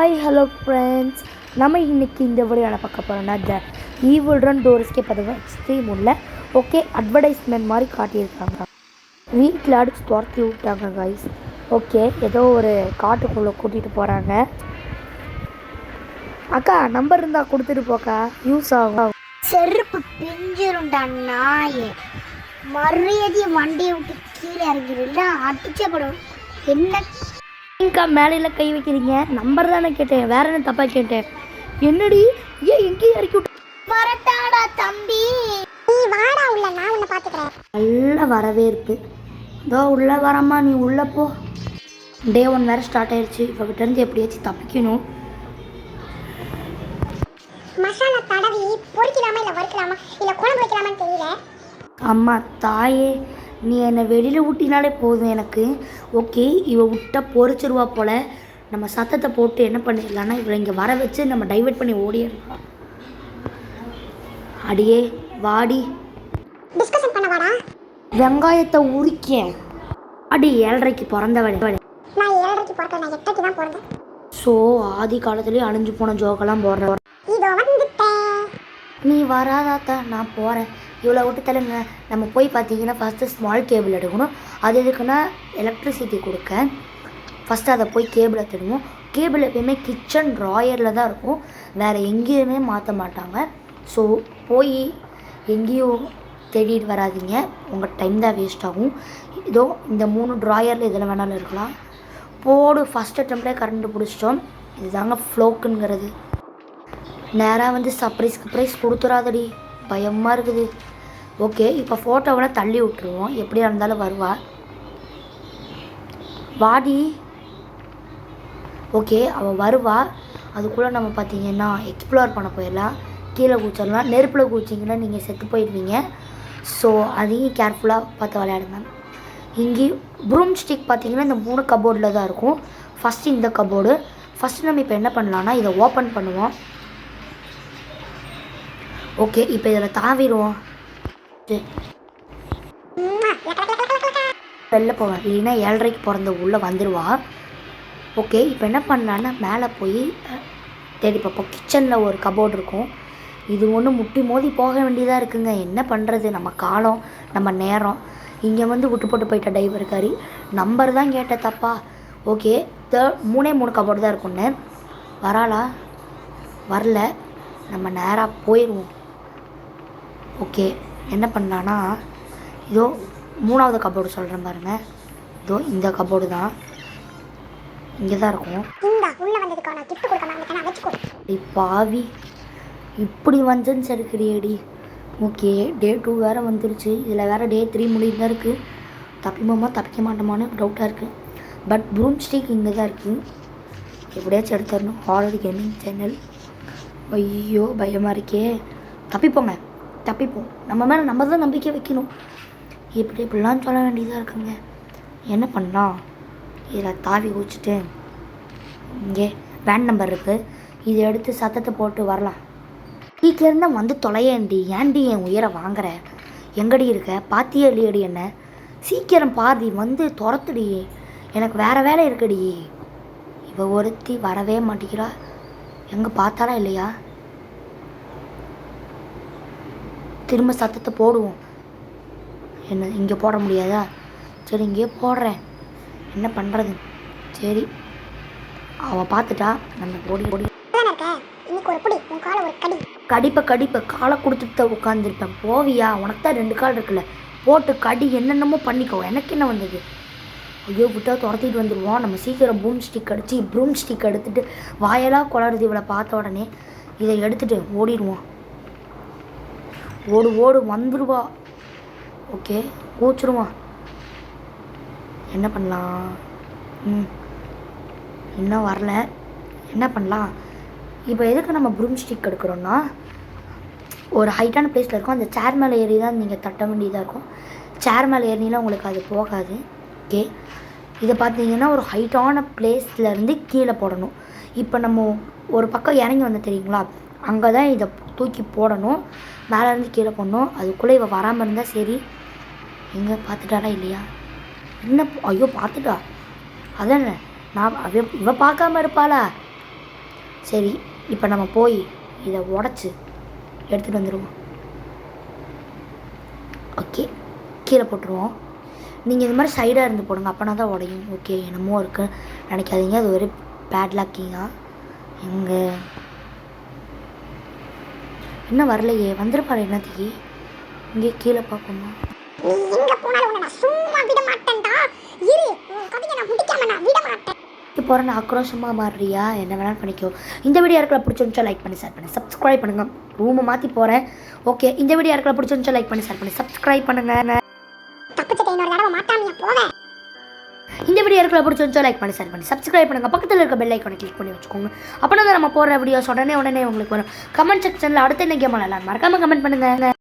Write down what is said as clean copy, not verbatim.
Hi hello friends, நம்ம இன்றைக்கி இந்த வீடியோவில் பார்க்க போகிறோம்னா த ஈவில் ரன் டோர் எஸ்கேப் அது எக்ஸ்ட்ரீம் உள்ள ஓகே அட்வர்டைஸ்மெண்ட் மாதிரி காட்டியிருக்காங்க. வீட்டில் அடித்து துரத்தி விட்டாங்க கைஸ். ஓகே ஏதோ ஒரு காட்டுக்குள்ளே கூட்டிகிட்டு போகிறாங்க. அக்கா நம்பர் இருந்தால் கொடுத்துட்டு போக்கா, யூஸ் ஆகும். செருப்பு பிஞ்சிருண்டா நாயே, மரியாதையை வண்டியை விட்டு கீழே இறங்கிடுல அடிச்சப்படும். என்ன அக்கா மேலையில் கை வைக்கிறீங்க? நம்பர் தானே கேட்டேன், வேற என்ன தப்பாக கேட்டேன்? என்னடி ஏன் எங்கேயும் இறக்கி விட்டு வரட்டாடா தம்பி, நீ வாடா உள்ள, நான் உன்னை பார்த்துக்கிறேன். நல்ல வரவேற்பு. இதோ உள்ளே வரம்மா, நீ உள்ளே போ. டே 1 வேறு ஸ்டார்ட் ஆயிடுச்சு. இவகிட்ட இருந்து எப்படியாச்சும் தப்பிக்கணும். மசாலா தடவி பொரிக்கலாமா இல்லை வறுக்கலாமா இல்லை குழம்பு வைக்கலாமான்னு தெரியல. அம்மா தாயே, நீ என்னை வெளியில் விட்டினாலே போதும் எனக்கு. ஓகே இவ விட்டா பொறிச்சிருவா போல். நம்ம சத்தத்தை போட்டு என்ன பண்ணிடலான்னா இவளை இங்கே வர வச்சு நம்ம டைவர்ட் பண்ணி ஓடிடலாம். அடியே வாடி, டிஸ்கஷன் பண்ண வாடா. வெங்காயத்தை உரிக்கேன். அடி 7:30க்கு பிறந்தவளே. நான் 7:30க்கு பிறந்தேன், நான் 8:00க்கு தான் பிறந்தேன். ஸோ ஆதி காலத்துலேயே அழிஞ்சு போன ஜோக்கெல்லாம் போடுறேன். இதோ வந்துட்டேன். நீ வராதாத்தா, நான் போகிறேன். இவ்வளோ விட்டு தள்ளுங்க. நம்ம போய் பார்த்தீங்கன்னா ஃபஸ்ட்டு ஸ்மால் கேபிள் எடுக்கணும். அது எதுக்குன்னா எலக்ட்ரிசிட்டி கொடுக்க. ஃபஸ்ட்டு அதை போய் கேபிள் எடுத்துடுவோம். கேபிள் எப்பயுமே கிச்சன் ட்ராயரில் தான் இருக்கும், வேறு எங்கேயுமே மாற்ற மாட்டாங்க. ஸோ போய் எங்கேயும் தேடிட்டு வராதிங்க, உங்கள் டைம் தான் வேஸ்ட் ஆகும். இதோ இந்த 3 ட்ராயரில் இதில் வேணாலும் இருக்கலாம். போடு, ஃபஸ்ட் அட்டம்ப்டே கரண்ட் பிடிச்சிட்டோம். இதுதாங்க ஃப்ளோக்குங்கிறது. நேராக வந்து சர்ப்ரைஸ் கொடுத்துடாதடி, பயமாக இருக்குது. ஓகே இப்போ ஃபோட்டோவெல்லாம் தள்ளி விட்டுருவோம், எப்படியா இருந்தாலும் வருவா. வாடி. ஓகே அவள் வருவா. அதுக்குள்ளே நம்ம பார்த்தீங்கன்னா எக்ஸ்ப்ளோர் பண்ண போயிடலாம். கீழே குச்சிடலாம். நெருப்பில் குச்சிங்கன்னா நீங்கள் செத்து போயிடுவீங்க. ஸோ அதையும் கேர்ஃபுல்லாக பார்த்து விளையாடுங்க. இங்கேயும் ப்ரூம் ஸ்டிக் பார்த்தீங்கன்னா இந்த 3 கபோர்டில் தான் இருக்கும். ஃபஸ்ட்டு இந்த கபோர்டு. ஃபஸ்ட்டு நம்ம இப்போ என்ன பண்ணலான்னா இதை ஓப்பன் பண்ணுவோம். ஓகே இப்போ இதில் தாவிடுவோம். வெளில போவேன், இல்லைன்னா 7:30க்கு பிறந்த உள்ளே வந்துடுவா. ஓகே இப்போ என்ன பண்ணலான்னா மேலே போய் தேடி பார்ப்போம். கிச்சனில் ஒரு கபோர்டு இருக்கும். இது ஒன்று முட்டி மோதி போக வேண்டியதாக இருக்குங்க. என்ன பண்ணுறது, நம்ம காலம் நம்ம நேரம். இங்கே வந்து விட்டு போட்டு போயிட்ட டைவர் காரி. நம்பர் தான் கேட்ட தப்பா. ஓகே 3 கபோர்டு தான் இருக்குன்னு. வராளா? வரல. நம்ம நேராக போயிடுவோம். ஓகே என்ன பண்ணலான்னா இதோ 3வது கபோர்டு சொல்கிறேன் பாருங்கள். இதோ இந்த கபோர்டு தான், இங்கே தான் இருக்கும். பாவி இப்படி வந்துன்னு செடுக்கிறியடி. ஓகே டே 2 வேறு வந்துருச்சு. இதில் வேறு டே 3 முடிவு தான் இருக்குது. தப்பிக்க மாட்டோமான்னு டவுட்டாக இருக்குது. பட் ப்ரூம் ஸ்டிக் இங்கே தான் இருக்குது. எப்படியாச்சும் எடுத்துடணும். Horror gaming channel. ஐயோ பயமாக இருக்கே. தப்பிப்போம். நம்ம மேலே நம்ம தான் நம்பிக்கை வைக்கணும். இப்படிலாம் சொல்ல வேண்டியதாக இருக்குங்க. என்ன பண்ணலாம், இதில் தாவி குச்சிட்டு இங்கே வேன் நம்பர் இருக்குது, இதை எடுத்து சத்தத்தை போட்டு வரலாம். வீட்டிலேருந்து வந்து தொலையேண்டி, ஏண்டி என் உயிரை வாங்குற? எங்கடி இருக்க? பாத்தியே இல்லையடி என்ன? சீக்கிரம் பாதி வந்து துரத்துடி, எனக்கு வேறு வேலை இருக்குடி. இவ ஒருத்தி வரவே மாட்டேங்கிறா. எங்கே பார்த்தாலா இல்லையா? திரும்ப சத்தத்தை போடுவோம். என்ன இங்கே போட முடியாதா? சரி இங்கேயே போடுறேன். என்ன பண்ணுறது? சரி அவள் பார்த்துட்டா, நம்ம ஓடி கடிப்பை காலை கொடுத்துட்டு உட்காந்துருப்பேன். போவியா? உனக்கு தான் 2 கால் இருக்குல்ல, போட்டு கடி, என்னென்னமோ பண்ணிக்கோ, எனக்கு என்ன வந்தது? ஐயோ விட்டா துரத்திட்டு வந்துடுவோம். நம்ம சீக்கிரம் ப்ரூம் ஸ்டிக் எடுத்துகிட்டு வாயெல்லாம் குளருது இவளை பார்த்த உடனே. இதை எடுத்துகிட்டு ஓடிடுவோம். ஓடு வந்துடுவா. ஓகே கூச்சிடுவான். என்ன பண்ணலாம்? இன்னும் வரல. என்ன பண்ணலாம் இப்போ? எதுக்கு நம்ம ப்ரூம் ஸ்டிக் எடுக்கிறோன்னா ஒரு ஹைட்டான பிளேஸில் இருக்கும். அந்த சேர் மேலே ஏறி தான் நீங்கள் தட்ட வேண்டியதாக இருக்கும். சேர் மேலே ஏறினா உங்களுக்கு அது போகாது. ஓகே இதை பார்த்தீங்கன்னா ஒரு ஹைட்டான பிளேஸ்லேருந்து கீழே போடணும். இப்போ நம்ம ஒரு பக்கம் இறங்கி வந்து தெரியுங்களா, அங்கே தான் இதை தூக்கி போடணும். மேலேருந்து கீழே போடணும். அதுக்குள்ளே இவள் வராமல் இருந்தால் சரி. எங்கே பார்த்துட்டாரா இல்லையா? என்ன ஐயோ பார்த்துட்டா. அதானே நான் இவ பார்க்காம இருப்பாளா? சரி, இப்போ நம்ம போய் இதை உடச்சி எடுத்துகிட்டு வந்துடுவோம். ஓகே, கீழே போட்டுருவோம். நீங்கள் இது மாதிரி சைடாக இருந்து போடுங்க, அப்போனா தான் உடையும். ஓகே, என்னமோ இருக்குது நினைக்காதீங்க, அது ஒரு பேட் லாக்கிங்கா. எங்கே இன்னும் வரலையே, வந்துருப்பாரு என்னத்துக்கு. இங்கே கீழே பார்க்கணுமா? நீ எங்க போனாலும் உன்னை நான் சும்மா விட மாட்டேன்டா. இரு, உன் கதையை நான் முடிக்காம நான் விட மாட்டேன். இப்போ போகிற நான் ஆக்ரோஷமாக மாறுறியா? என்ன வேணாலும் பண்ணிக்கோ. இந்த வீடியோ யாருக்குள்ள பிடிச்சிருந்துச்சா லைக் பண்ணி ஷேர் பண்ணி சப்ஸ்கிரைப் பண்ணுங்கள். ரூமை மாற்றி போகிறேன். ஓகே, இந்த வீடியோ யாருக்குள்ள பிடிச்சிருந்துச்சா லைக் பண்ணி ஷேர் பண்ணி சப்ஸ்கிரைப் பண்ணுங்கள். தப்பிச்சதை இன்னொரு தடவை மாட்டாமையா போவேன். இந்த வீடியோ யாருக்குள்ள பிடிச்சிருந்துச்சா லைக் பண்ணி ஷேர் பண்ணி சப்ஸ்கிரைப் பண்ணுங்கள். பக்கத்தில் இருக்க பெல் ஐக்கானை கிளிக் பண்ணி வச்சுக்கோங்க. அப்போனா தான் நம்ம போடுற வீடியோஸ் உடனே உங்களுக்கு வரும். கமெண்ட் செக்ஷனில் அடுத்த என்ன கேம் விளையாடலாம் மறக்காமல் கமெண்ட் பண்ணுங்கள்.